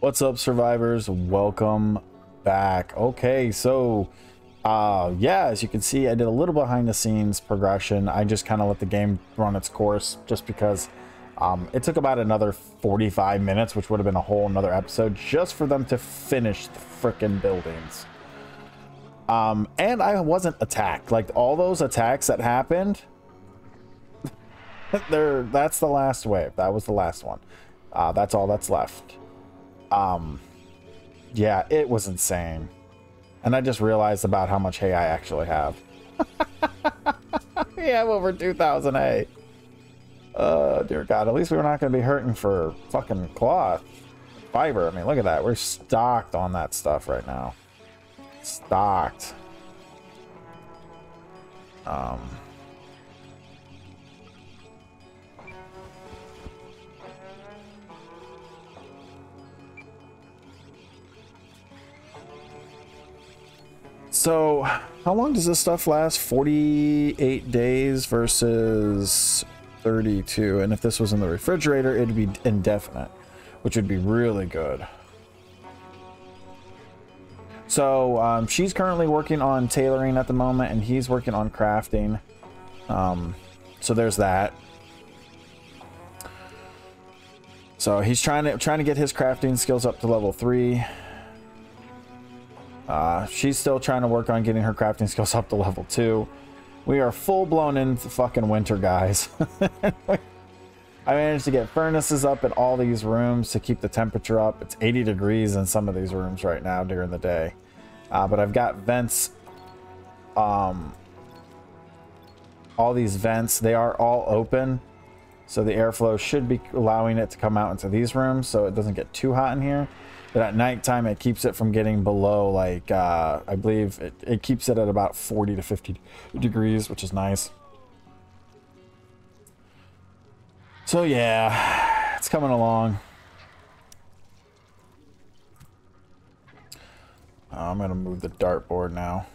What's up, survivors? Welcome back. Okay, so yeah, as you can see, I did a little behind the scenes progression. I just kind of let the game run its course just because it took about another 45 minutes, which would have been a whole another episode, just for them to finish the frickin' buildings. And I wasn't attacked. Like, all those attacks that happened, that's the last wave. That was the last one. That's all that's left. Yeah, it was insane. And I just realized about how much hay I actually have. We have over 2,000 hay. Dear God, at least we're not going to be hurting for fucking cloth. Fiber, I mean, look at that. We're stocked on that stuff right now. Stocked. So, how long does this stuff last? 48 days versus 32. And if this was in the refrigerator, it'd be indefinite, which would be really good. So, she's currently working on tailoring at the moment, and he's working on crafting. So there's that. So he's trying to get his crafting skills up to level 3. She's still trying to work on getting her crafting skills up to level 2. We are full-blown into fucking winter, guys. I managed to get furnaces up in all these rooms to keep the temperature up. It's 80 degrees in some of these rooms right now during the day. But I've got vents. All these vents, they are all open. So the airflow should be allowing it to come out into these rooms so it doesn't get too hot in here. But at nighttime, it keeps it from getting below, like, I believe it keeps it at about 40 to 50 degrees, which is nice. So, yeah, it's coming along. I'm going to move the dartboard now.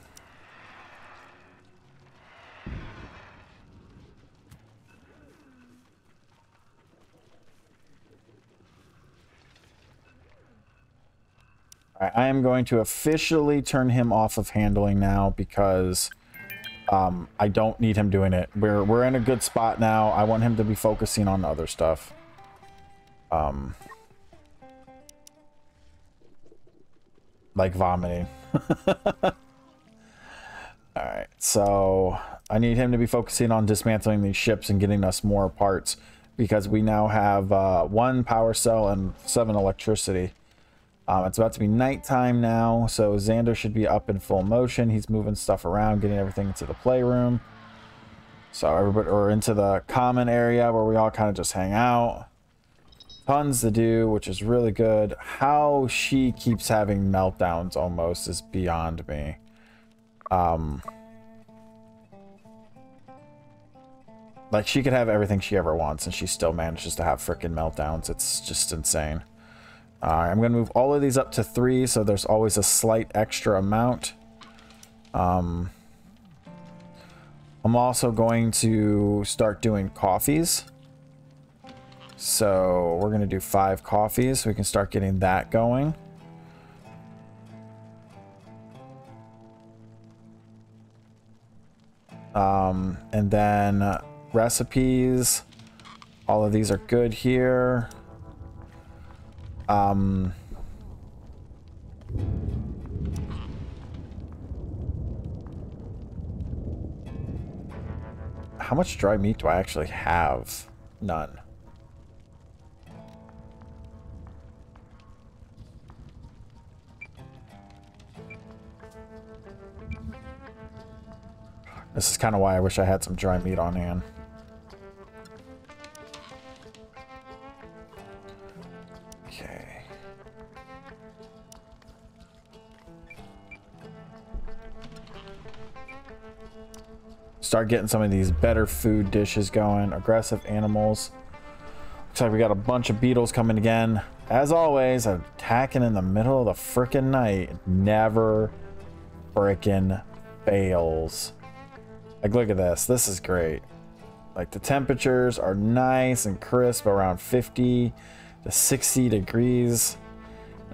I am going to officially turn him off of handling now because I don't need him doing it. We're in a good spot now. I want him to be focusing on other stuff. Like vomiting. Alright, so I need him to be focusing on dismantling these ships and getting us more parts because we now have 1 power cell and 7 electricity. It's about to be nighttime now, so Xander should be up in full motion. He's moving stuff around, getting everything into the playroom. So everybody, or into the common area where we all kind of just hang out. Tons to do, which is really good. How she keeps having meltdowns almost is beyond me. Like, she could have everything she ever wants, and she still manages to have freaking meltdowns. It's just insane. I'm going to move all of these up to 3, so there's always a slight extra amount. I'm also going to start doing coffees. So we're going to do 5 coffees so we can start getting that going. And then recipes. All of these are good here. How much dry meat do I actually have? None. This is kind of why I wish I had some dry meat on hand. Okay. Start getting some of these better food dishes going. Aggressive animals. Looks like we got a bunch of beetles coming again. As always, attacking in the middle of the frickin' night. Never frickin' fails. Like, look at this. This is great. Like, the temperatures are nice and crisp, around 50 to 60 degrees.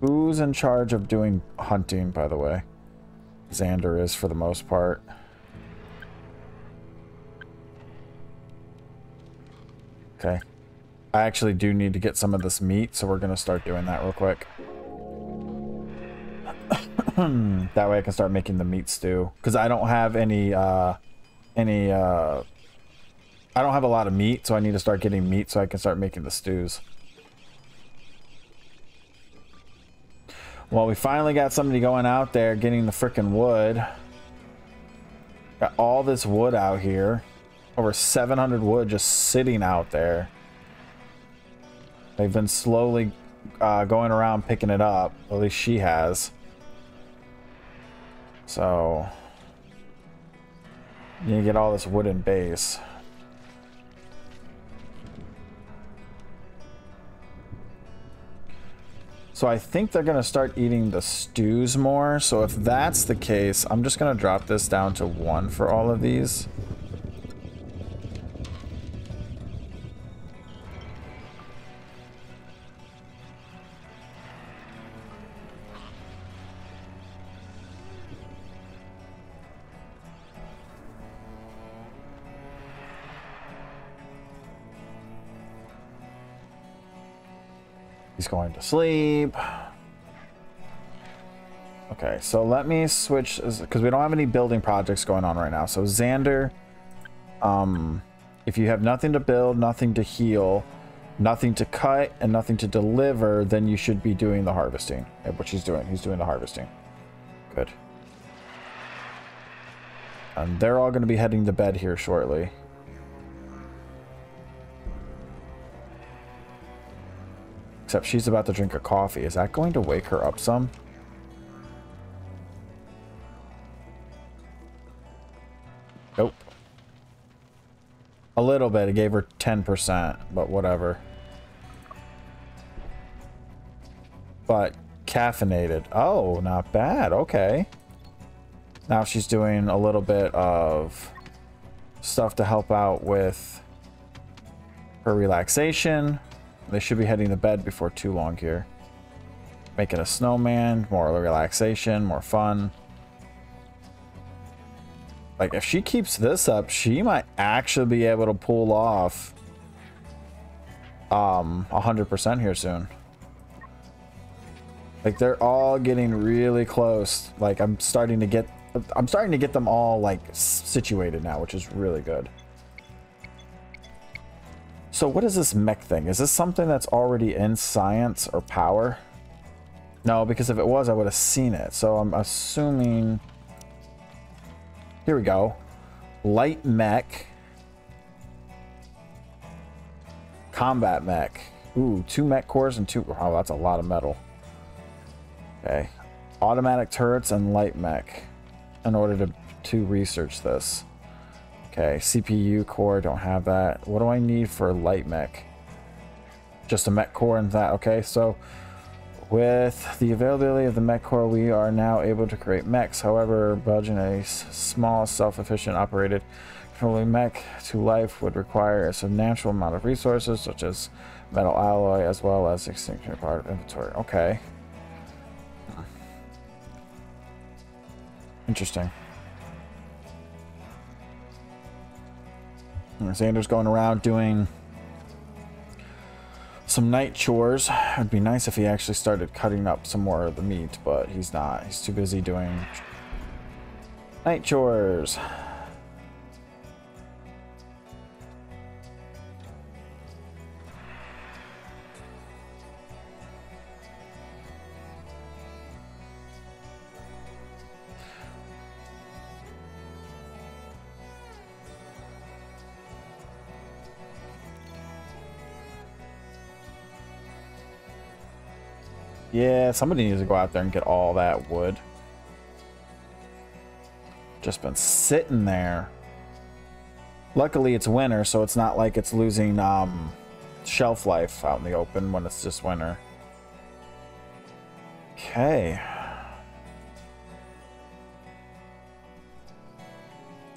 Who's in charge of doing hunting, by the way? Xander is for the most part. Okay. I actually do need to get some of this meat, so we're going to start doing that real quick. That way I can start making the meat stew. Because I don't have I don't have a lot of meat, so I need to start getting meat so I can start making the stews. Well, we finally got somebody going out there getting the frickin' wood. Got all this wood out here. Over 700 wood just sitting out there. They've been slowly going around picking it up. At least she has. So you need to get all this wooden base. So I think they're going to start eating the stews more. So if that's the case, I'm just going to drop this down to 1 for all of these. He's going to sleep. Okay, so let me switch, because we don't have any building projects going on right now. So Xander, if you have nothing to build, nothing to heal, nothing to cut, and nothing to deliver, then you should be doing the harvesting. Which he's doing. He's doing the harvesting. Good. And they're all going to be heading to bed here shortly. Except she's about to drink a coffee. Is that going to wake her up some? Nope. A little bit. It gave her 10%, but whatever. But caffeinated. Oh, not bad. Okay. Now she's doing a little bit of stuff to help out with her relaxation. They should be heading to bed before too long here. Making a snowman, more relaxation, more fun. Like, if she keeps this up, she might actually be able to pull off 100% here soon. Like, they're all getting really close. Like, I'm starting to get them all, like, situated now, which is really good. So what is this mech thing? Is this something that's already in science or power? No, because if it was, I would have seen it. So I'm assuming... Here we go. Light mech. Combat mech. Ooh, 2 mech cores and 2... Oh, that's a lot of metal. Okay. Automatic turrets and light mech. In order to research this. Okay, CPU core, don't have that. What do I need for light mech? Just a mech core and that. Okay, so with the availability of the mech core, we are now able to create mechs. However, building a small, self-efficient operated controlling mech to life would require a substantial amount of resources, such as metal alloy, as well as extinction part of inventory. Okay. Interesting. Xander's going around doing some night chores. It'd be nice if he actually started cutting up some more of the meat, but he's not. He's too busy doing night chores. Yeah, somebody needs to go out there and get all that wood. Just been sitting there. Luckily, it's winter, so it's not like it's losing shelf life out in the open when it's just winter. Okay.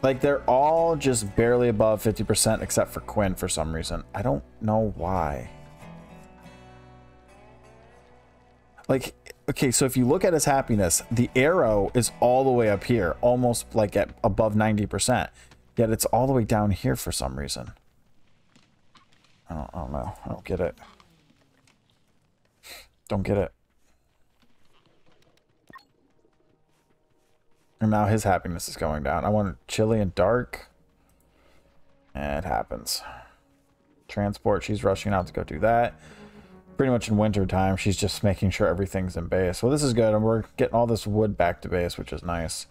Like, they're all just barely above 50% except for Quinn for some reason. I don't know why. Like, okay, so if you look at his happiness, the arrow is all the way up here, almost like at above 90%. Yet it's all the way down here for some reason. I don't know. I don't get it. Don't get it. And now his happiness is going down. I want chilly and dark. And it happens. Transport, she's rushing out to go do that. Pretty much in winter time, she's just making sure everything's in base. Well, this is good, and we're getting all this wood back to base, which is nice.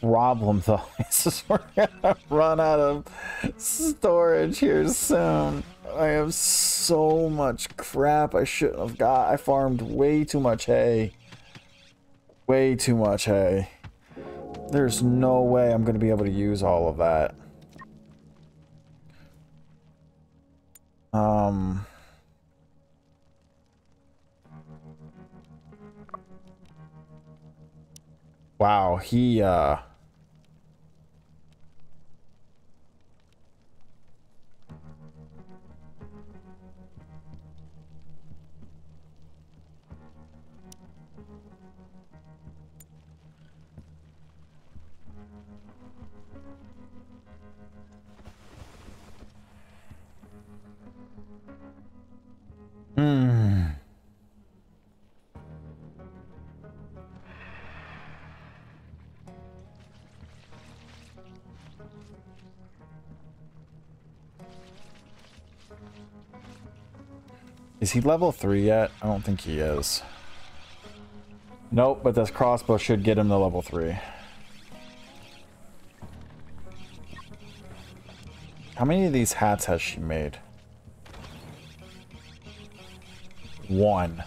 Problem, though, is we're gonna run out of storage here soon. I have so much crap I shouldn't have got. I farmed way too much hay. Way too much hay. There's no way I'm gonna be able to use all of that. Wow, he is he level 3 yet? I don't think he is. Nope, but this crossbow should get him to level 3. How many of these hats has she made? 1.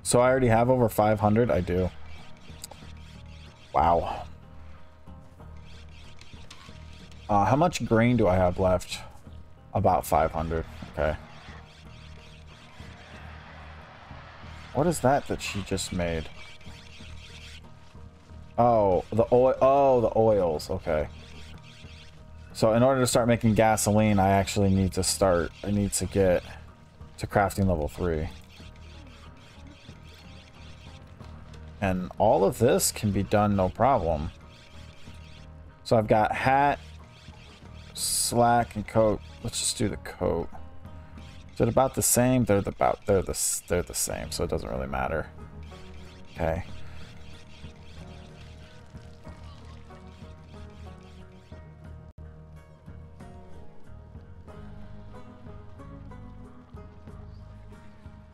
So I already have over 500? I do. Wow. How much grain do I have left? About 500. Okay. What is that she just made? Oh, the oil. Oh, the oils. Okay. So in order to start making gasoline, I actually need to start. I need to get to crafting level 3. And all of this can be done no problem. So I've got hat, slack, and coat. Let's just do the coat. Is it about the same? They're the same, so it doesn't really matter. Okay.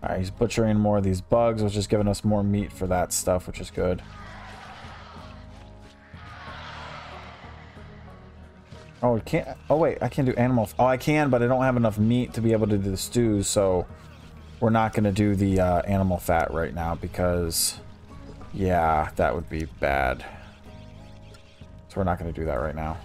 Alright, he's butchering more of these bugs, which is giving us more meat for that stuff, which is good. Oh, we can't. Oh, wait, I can't do animal. Oh, I can, but I don't have enough meat to be able to do the stews, so we're not going to do the animal fat right now because, yeah, that would be bad. So we're not going to do that right now.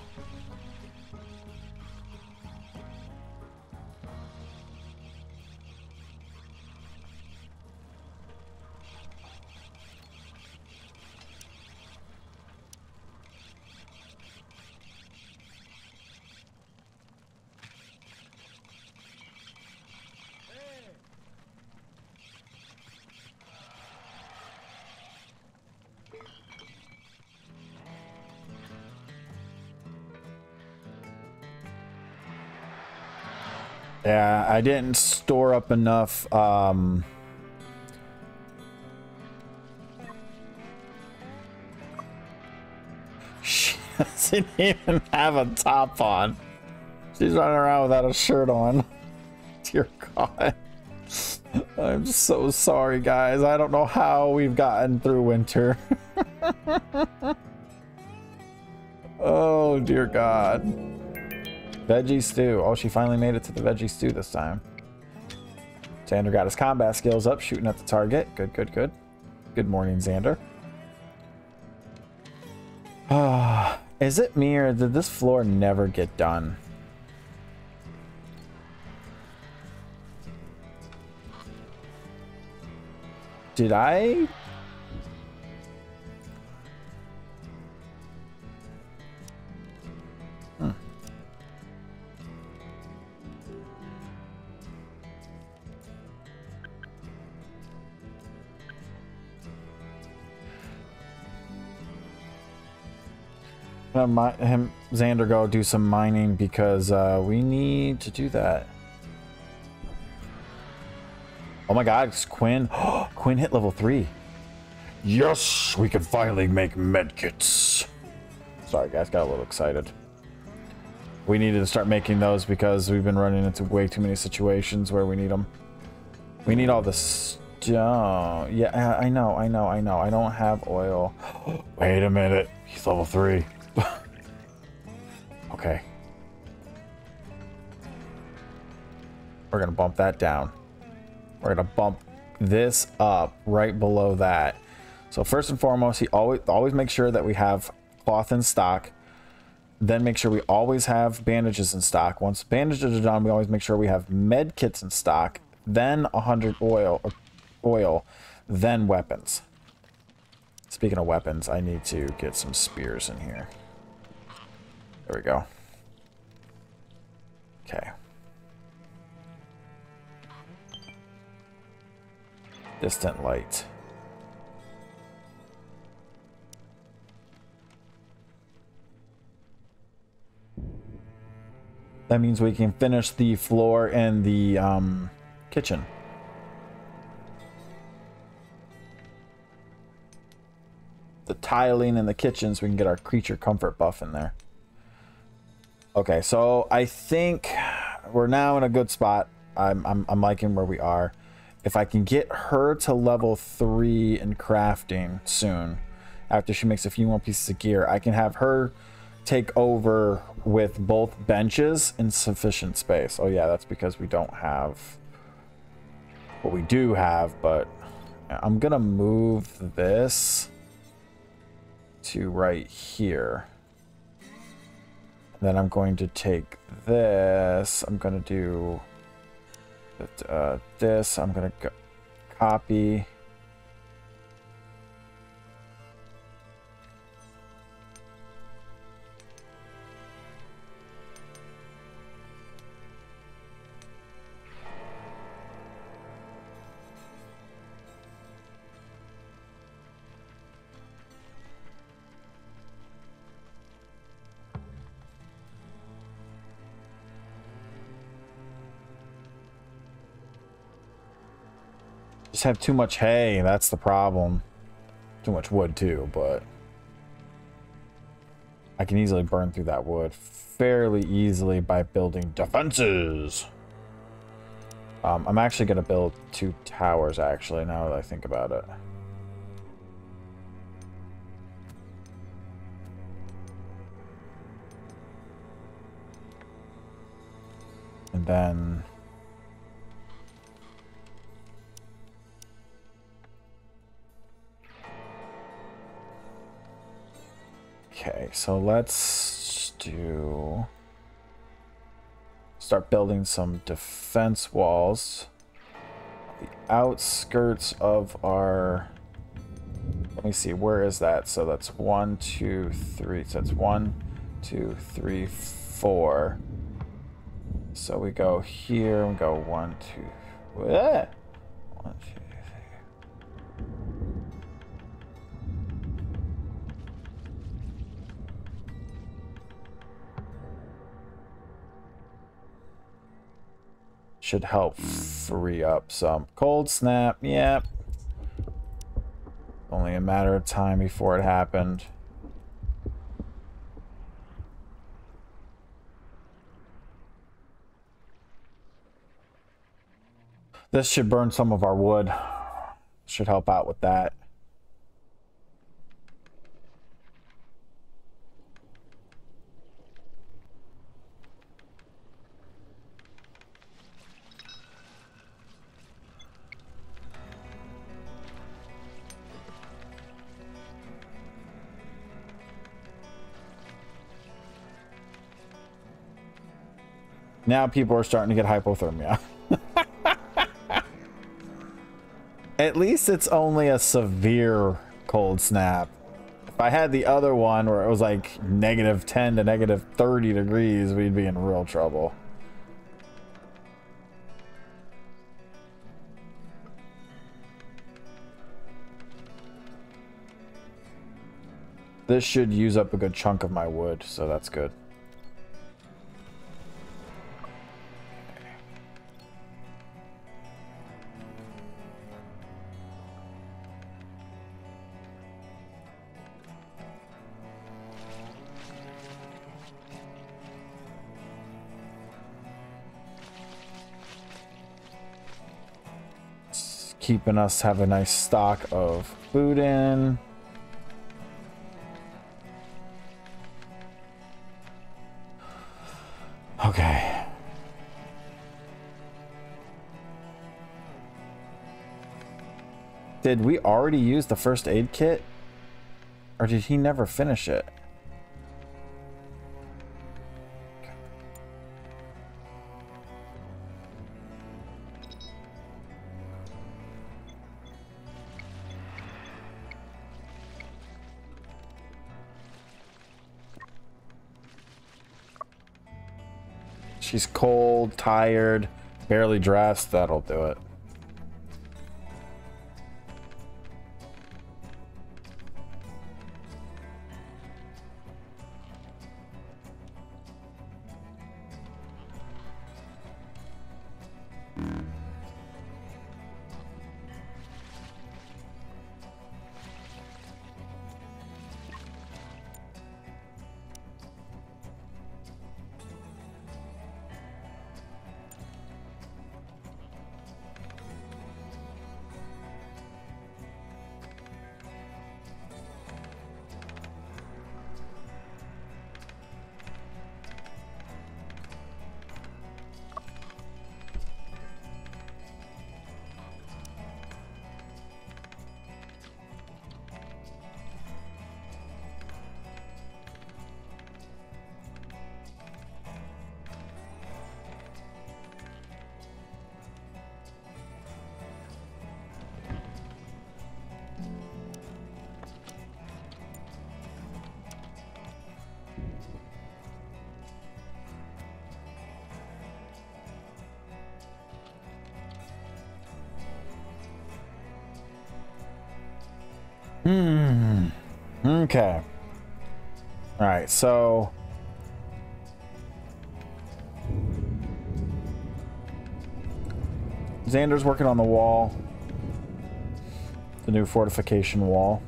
Yeah, I didn't store up enough, she doesn't even have a top on. She's running around without a shirt on. Dear God. I'm so sorry, guys. I don't know how we've gotten through winter. Oh, dear God. Veggie stew. Oh, she finally made it to the veggie stew this time. Xander got his combat skills up, shooting at the target. Good, good, good. Good morning, Xander. Is it me or did this floor never get done? Did I? Xander go do some mining because we need to do that. Oh my god, it's Quinn. Quinn hit level 3. Yes, we can finally make medkits. Sorry guys, got a little excited. We needed to start making those because we've been running into way too many situations where we need them. We need all this. Yeah, I know. I don't have oil. Wait a minute. He's level 3. Okay. We're gonna bump that down. We're gonna bump this up right below that. So first and foremost, he always make sure that we have cloth in stock. Then make sure we always have bandages in stock. Once bandages are done, we always make sure we have med kits in stock. Then 100 oil, then weapons. Speaking of weapons, I need to get some spears in here. There we go. Okay. Distant light. That means we can finish the floor and the kitchen. The tiling in the kitchen so we can get our creature comfort buff in there. Okay, so I think we're now in a good spot. I'm liking where we are. If I can get her to level 3 in crafting soon, after she makes a few more pieces of gear, I can have her take over with both benches in sufficient space. Oh yeah, that's because we don't have what we do have, but I'm gonna move this to right here. Then I'm going to take this. I'm going to do this. I'm going to copy. Just have too much hay, that's the problem. Too much wood too, but I can easily burn through that wood fairly easily by building defenses. I'm actually going to build 2 towers actually, now that I think about it. And then okay, so let's start building some defense walls. The outskirts of our, let me see, where is that? So that's 1, 2, 3. So that's 1, 2, 3, 4. So we go here and go 1, 2. 1, 2. Should help free up some. Cold snap, yep. Only a matter of time before it happened. This should burn some of our wood. Should help out with that. Now people are starting to get hypothermia. At least it's only a severe cold snap. If I had the other one where it was like -10 to -30 degrees, we'd be in real trouble. This should use up a good chunk of my wood, so that's good. It's keeping us have a nice stock of food in. Okay. Did we already use the first aid kit? Or did he never finish it? She's cold, tired, barely dressed. That'll do it. Okay. All right, so Xander's working on the wall, the new fortification wall.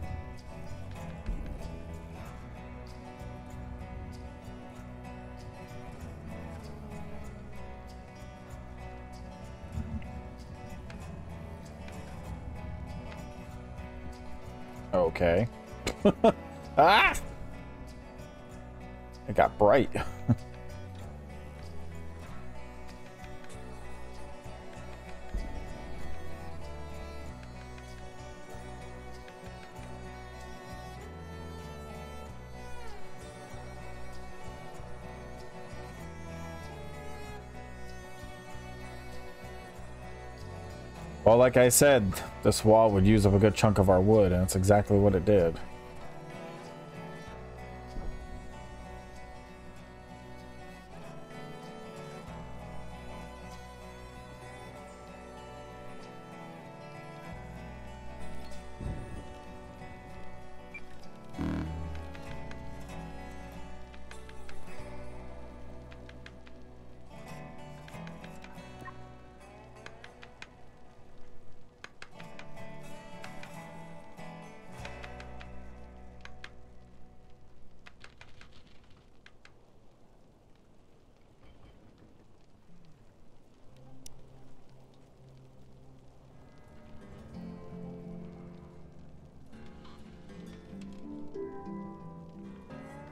Okay. Ah! It got bright. Well, like I said, this wall would use up a good chunk of our wood, and that's exactly what it did.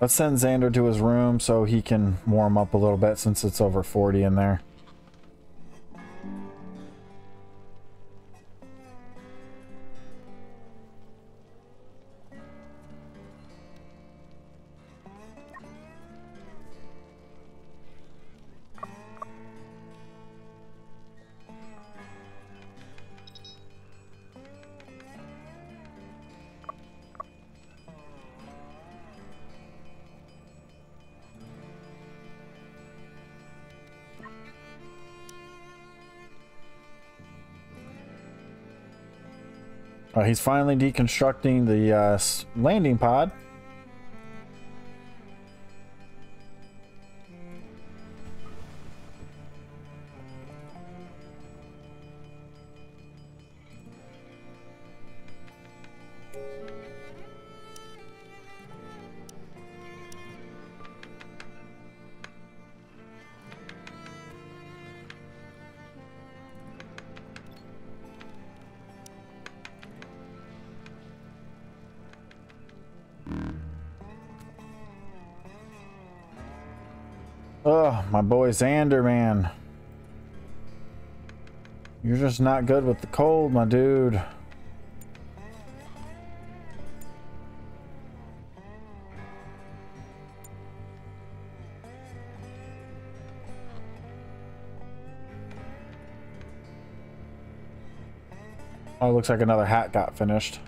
Let's send Xander to his room so he can warm up a little bit since it's over 40 in there. Oh, he's finally deconstructing the landing pod. Oh, my boy Xander, man. You're just not good with the cold, my dude. Oh, looks like another hat got finished.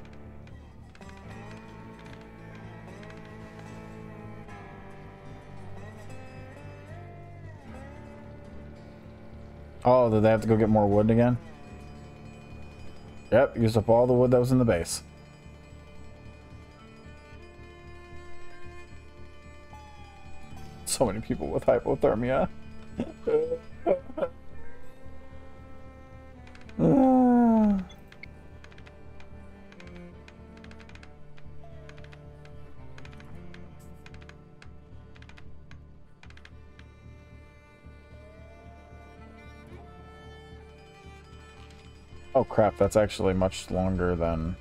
Oh, did they have to go get more wood again? Yep, used up all the wood that was in the base. So many people with hypothermia. Oh crap, that's actually much longer than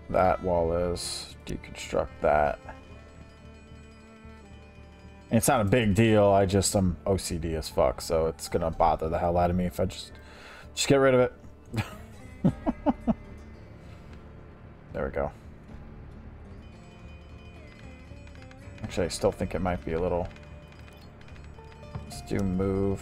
that wall is. Deconstruct that. And it's not a big deal, I just am OCD as fuck, so it's gonna bother the hell out of me if I just get rid of it. There we go. Actually, I still think it might be a little... Let's do move.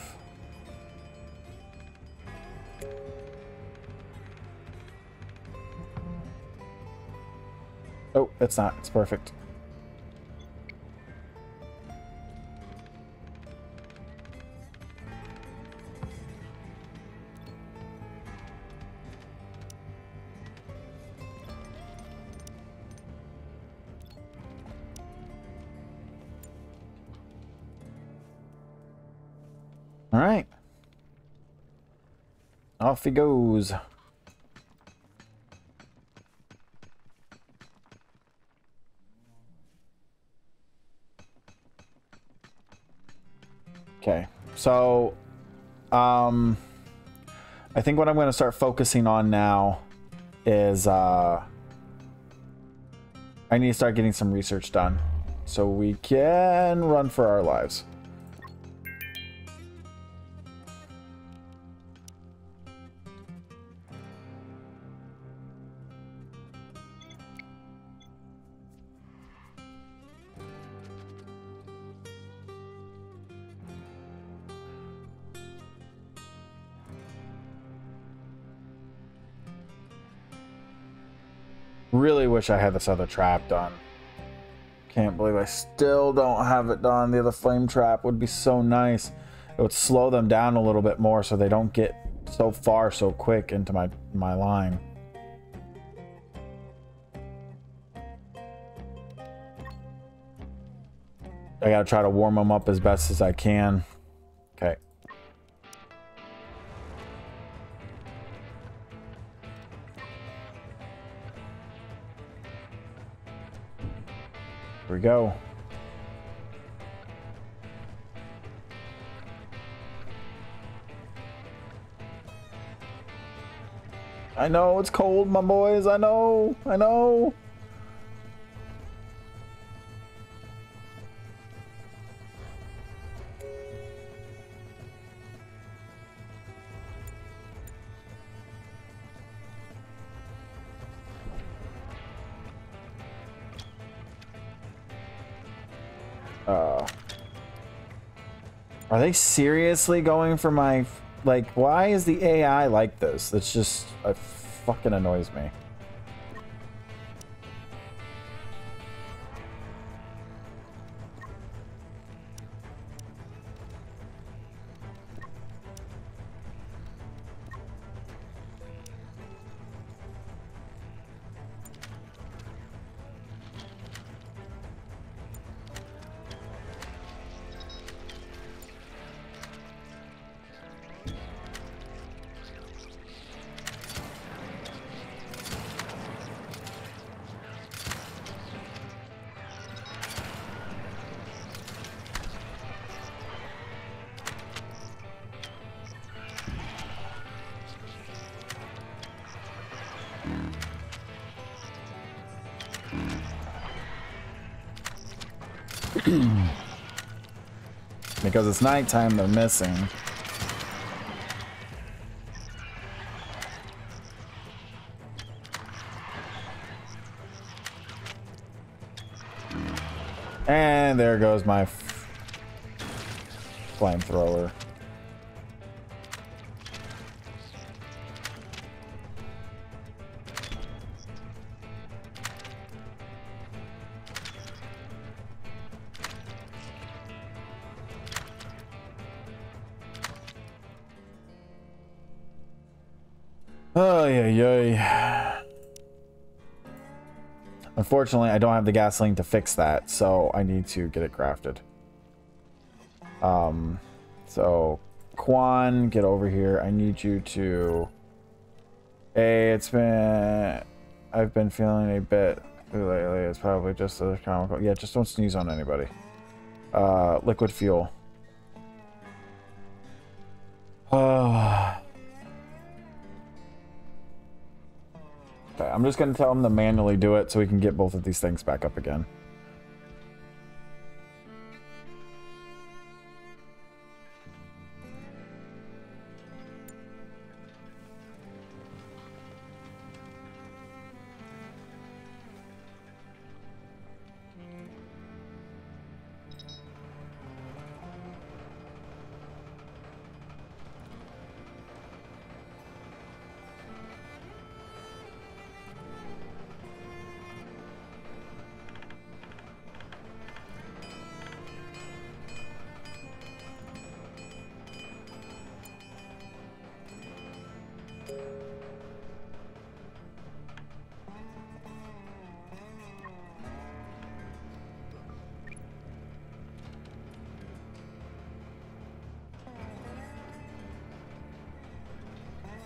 Oh, it's not. It's perfect. All right. Off he goes. Okay, so I think what I'm going to start focusing on now is I need to start getting some research done so we can run for our lives. Really wish I had this other trap done. Can't believe I still don't have it done. The other flame trap would be so nice. It would slow them down a little bit more so they don't get so far so quick into my line. I gotta try to warm them up as best as I can. Okay. Here we go. I know it's cold, my boys. I know. I know. Are they seriously going for my... Like, why is the AI like this? It's just... It fucking annoys me. Because it's nighttime, they're missing. And there goes my flamethrower. Oh, yeah. Unfortunately, I don't have the gasoline to fix that, so I need to get it crafted. So Quan, get over here. I need you to... Hey, I've been feeling a bit lately. It's probably just a comical... Yeah, just don't sneeze on anybody. Liquid fuel. Okay, I'm just going to tell him to manually do it so we can get both of these things back up again.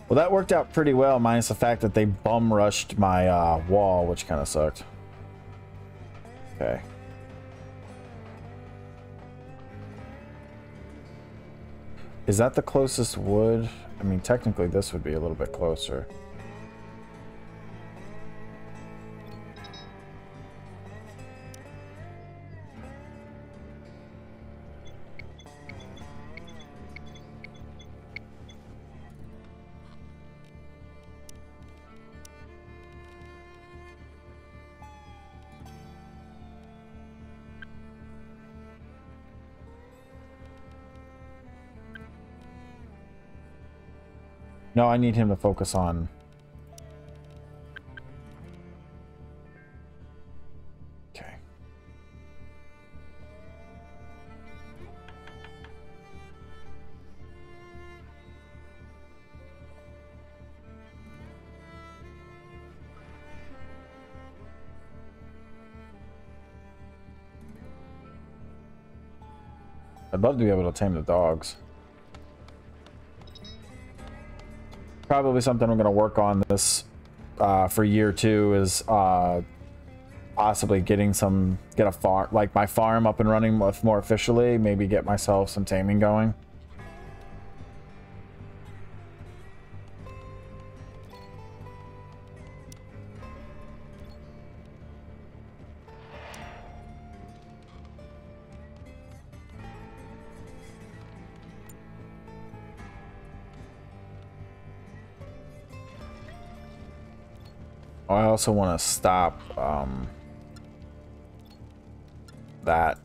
Well, that worked out pretty well, minus the fact that they bum rushed my wall, which kind of sucked. Okay. Is that the closest wood? I mean, technically this would be a little bit closer. No, I need him to focus on... Okay. I'd love to be able to tame the dogs. Probably something I'm going to work on this for year 2 is possibly get a farm, like my farm up and running more officially, maybe get myself some taming going. I also want to stop that.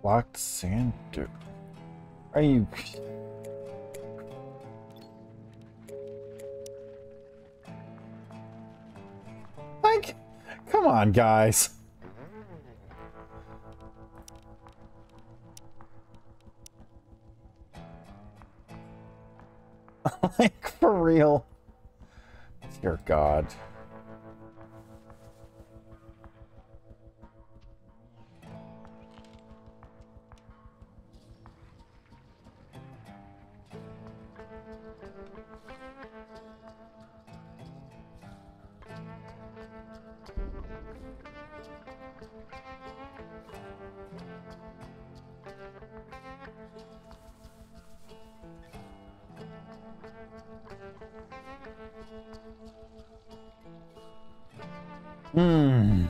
Locked sand dude. Are you... Like, come on, guys. Like, for real. Dear God. Hmm.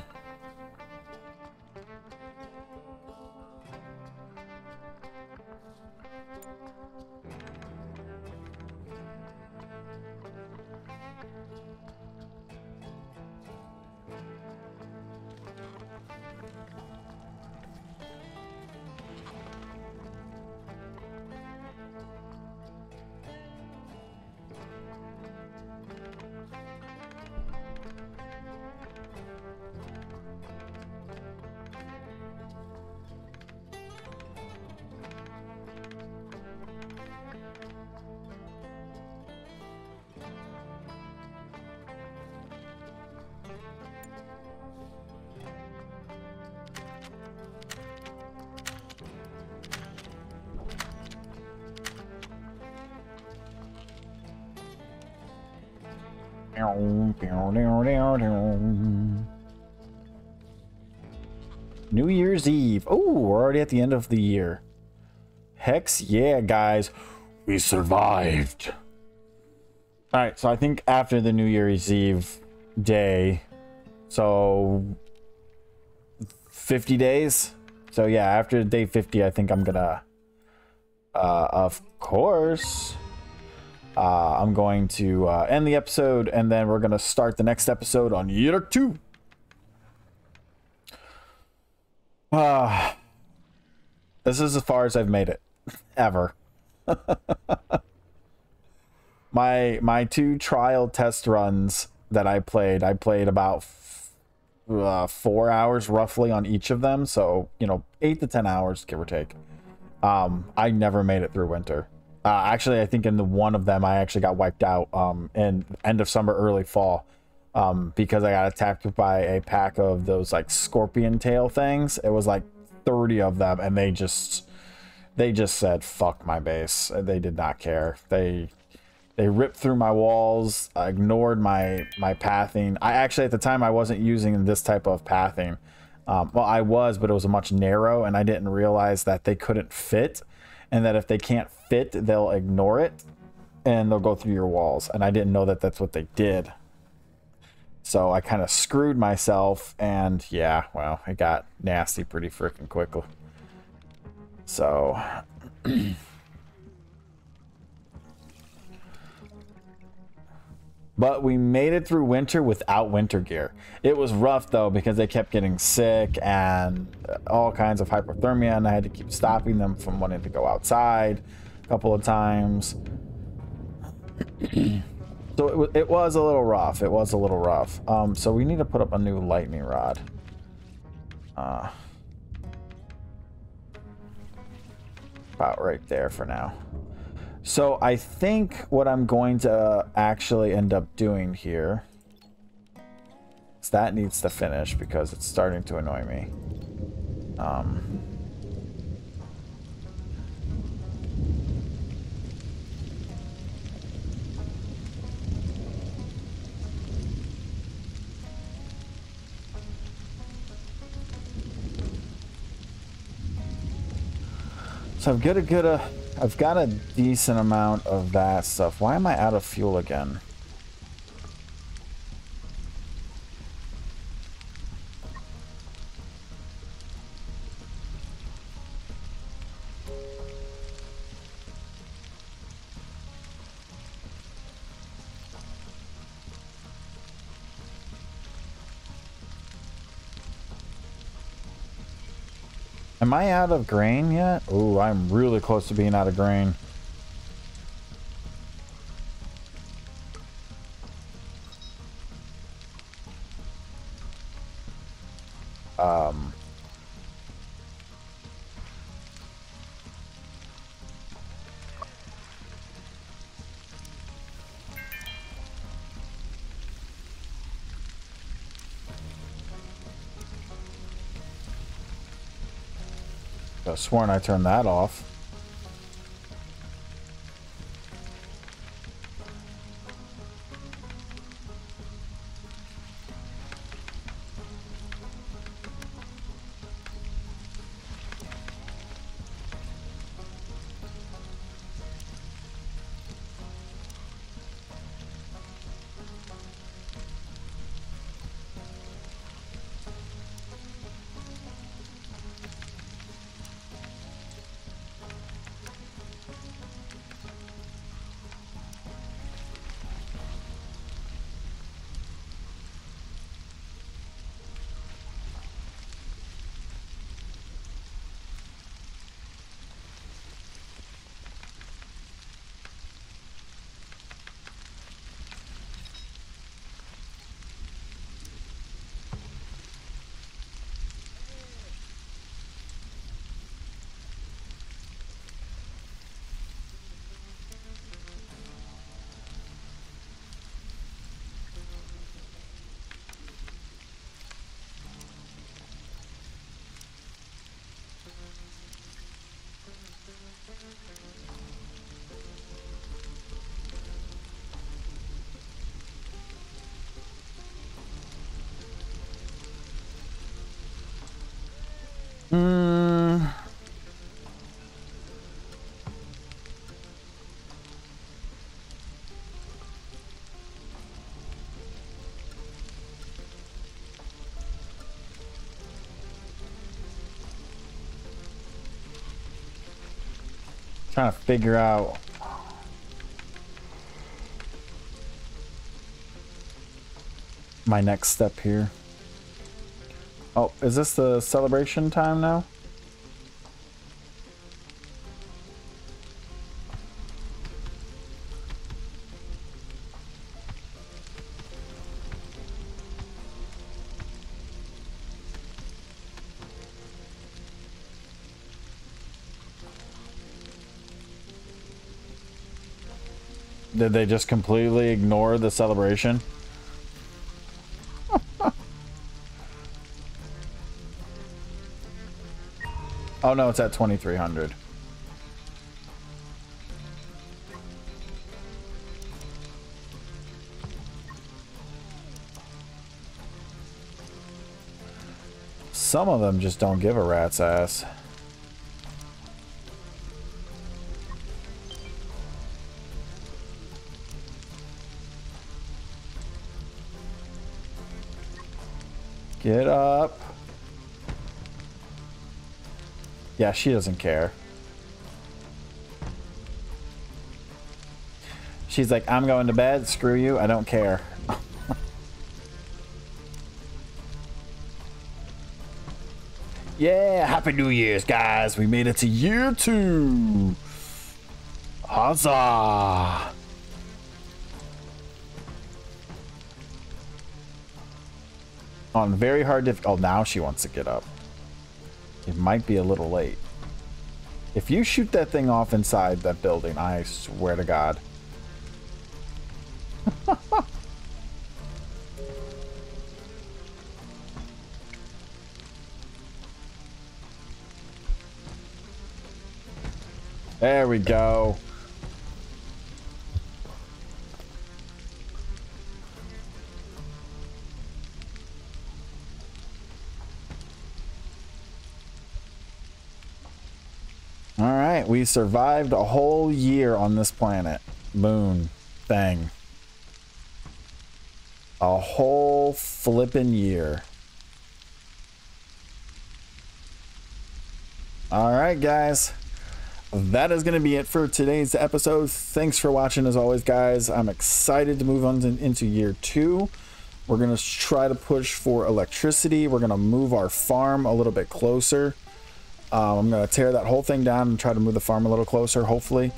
New Year's Eve. Oh, we're already at the end of the year. Hex yeah, guys. We survived. Alright, so I think after the New Year's Eve day, so 50 days. So yeah, after day 50, I think I'm gonna, of course, I'm going to end the episode, and then we're gonna start the next episode on year 2. This is as far as I've made it, ever. My 2 trial test runs that I played about 4 hours roughly on each of them, so you know, 8 to 10 hours give or take. I never made it through winter. Actually, I think in the one of them I actually got wiped out in end of summer, early fall, because I got attacked by a pack of those like scorpion tail things. It was like 30 of them, and they just said fuck my base. They did not care. They ripped through my walls, ignored my pathing. I actually, at the time, I wasn't using this type of pathing. Well, I was, but it was a much narrow, and I didn't realize that they couldn't fit, and that if they can't fit, they'll ignore it, and they'll go through your walls. And I didn't know that that's what they did. So I kind of screwed myself, and yeah, well, it got nasty pretty freaking quickly. So... But we made it through winter without winter gear. It was rough, though, because they kept getting sick and all kinds of hypothermia, and I had to keep stopping them from wanting to go outside a couple of times. So it was a little rough. It was a little rough. So we need to put up a new lightning rod. About right there for now. So I think what I'm going to actually end up doing here is that needs to finish because it's starting to annoy me. So I've got a decent amount of that stuff. Why am I out of fuel again? Am I out of grain yet? Ooh, I'm really close to being out of grain. I sworn I turned that off. Trying to figure out my next step here. Oh, is this the celebration time now? Did they just completely ignore the celebration? Oh no, it's at 2300. Some of them just don't give a rat's ass. Get up. Yeah, she doesn't care. She's like, I'm going to bed. Screw you. I don't care. Yeah, Happy New Year's, guys. We made it to year 2. Huzzah. On very hard oh, now she wants to get up. It might be a little late. If you shoot that thing off inside that building, I swear to God. There we go. All right, we survived a whole year on this planet. Moon thing. A whole flippin' year. All right, guys. That is going to be it for today's episode. Thanks for watching as always, guys. I'm excited to move on into year 2. We're going to try to push for electricity. We're going to move our farm a little bit closer. I'm going to tear that whole thing down and try to move the farm a little closer, hopefully.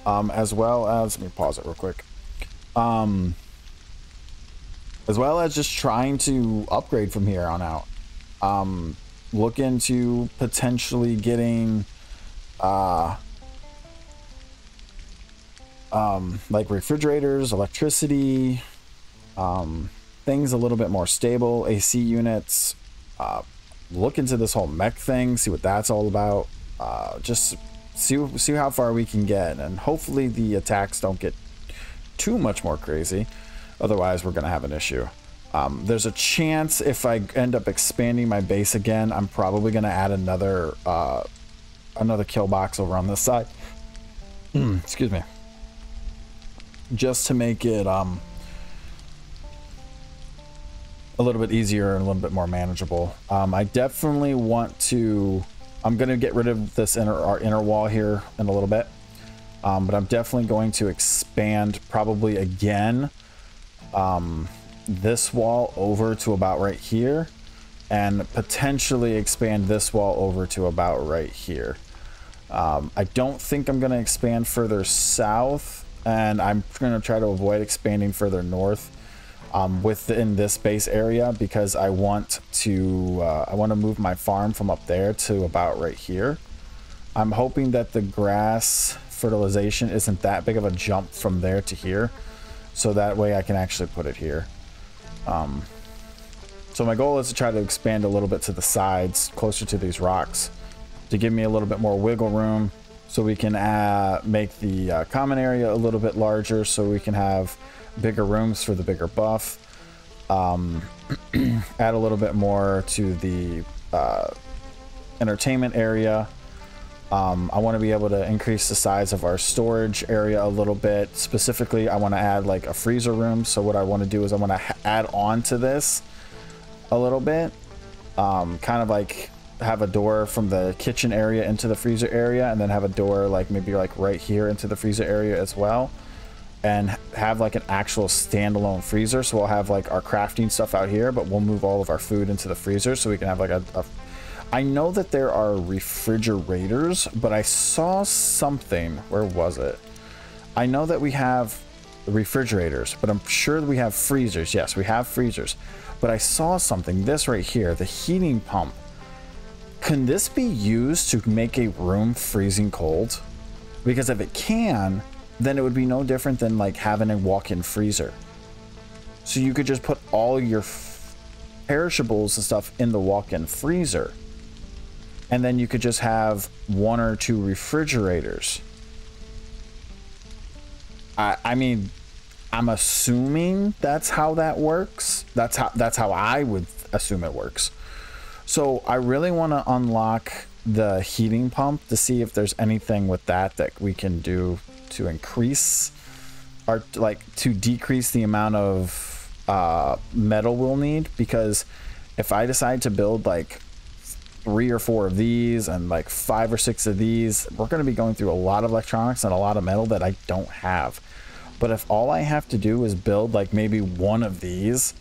As well as, let me pause it real quick. As well as just trying to upgrade from here on out. Look into potentially getting like refrigerators, electricity, things a little bit more stable, AC units. Look into this whole mech thing, see what that's all about. Just see how far we can get, and hopefully the attacks don't get too much more crazy. Otherwise, we're gonna have an issue. There's a chance if I end up expanding my base again, I'm probably gonna add another kill box over on this side. Excuse me. Just to make it a little bit easier and a little bit more manageable. I definitely want to. I'm gonna get rid of this our inner wall here in a little bit, but I'm definitely going to expand probably again this wall over to about right here, and potentially expand this wall over to about right here. I don't think I'm gonna expand further south, and I'm gonna try to avoid expanding further north within this base area, because I want to move my farm from up there to about right here. I'm hoping that the grass fertilization isn't that big of a jump from there to here, so that way I can actually put it here. So my goal is to try to expand a little bit to the sides, closer to these rocks, to give me a little bit more wiggle room, so we can make the common area a little bit larger, so we can have bigger rooms for the bigger buff. Add a little bit more to the entertainment area. I want to be able to increase the size of our storage area a little bit. Specifically, I want to add like a freezer room. So what I want to do is I want to add on to this a little bit, kind of like have a door from the kitchen area into the freezer area, and then have a door like maybe like right here into the freezer area as well, and have like an actual standalone freezer. So we'll have like our crafting stuff out here, but we'll move all of our food into the freezer, so we can have like a I know that there are refrigerators, but I saw something. Where was it? I know that we have refrigerators, but I'm sure that we have freezers. Yes, we have freezers. But I saw something. This right here, the heating pump. Can this be used to make a room freezing cold? Because if it can, then it would be no different than like having a walk-in freezer. So you could just put all your perishables and stuff in the walk-in freezer, and then you could just have 1 or 2 refrigerators. I mean, I'm assuming that's how that works. That's how I would assume it works. So I really want to unlock the heating pump to see if there's anything with that we can do to increase or like to decrease the amount of metal we'll need. Because if I decide to build like 3 or 4 of these and like 5 or 6 of these, we're going to be going through a lot of electronics and a lot of metal that I don't have. But if all I have to do is build like maybe 1 of these,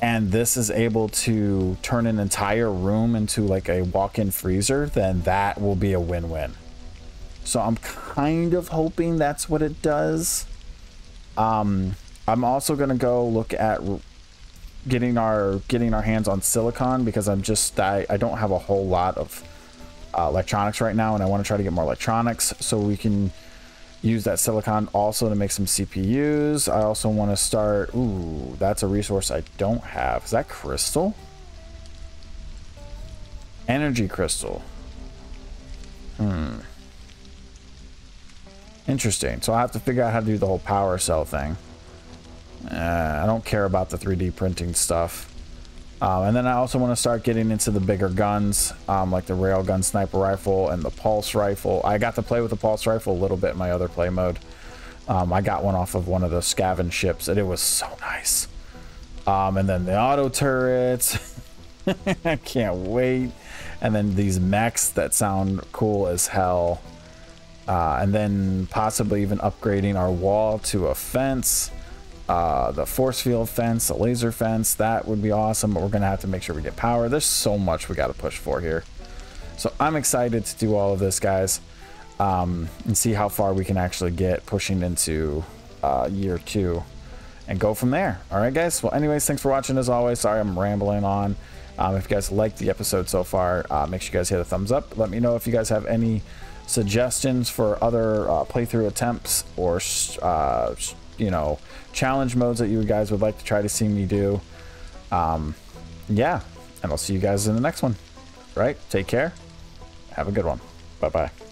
and this is able to turn an entire room into like a walk-in freezer, then that will be a win-win. So I'm kind of hoping that's what it does. I'm also going to go look at getting our hands on silicon, because I don't have a whole lot of electronics right now, and I want to try to get more electronics so we can use that silicon also to make some CPUs. I also want to start, ooh, that's a resource I don't have. Is that crystal? Energy crystal. Interesting. So I have to figure out how to do the whole power cell thing. I don't care about the 3D printing stuff. And then I also want to start getting into the bigger guns, like the railgun sniper rifle and the pulse rifle. I got to play with the pulse rifle a little bit in my other play mode. I got one off of one of the scavenge ships, and it was so nice. And then the auto turrets. I can't wait. And then these mechs that sound cool as hell. And then possibly even upgrading our wall to a fence. The force field fence, the laser fence, that would be awesome, but we're gonna have to make sure we get power. There's so much we got to push for here. So I'm excited to do all of this, guys, and see how far we can actually get pushing into year 2 and go from there. All right, guys. Well, anyways, thanks for watching as always. Sorry I'm rambling on. If you guys liked the episode so far, make sure you guys hit a thumbs up. Let me know if you guys have any suggestions for other playthrough attempts or you know, challenge modes that you guys would like to try to see me do. Yeah, and I'll see you guys in the next one. All right, take care. Have a good one. Bye bye.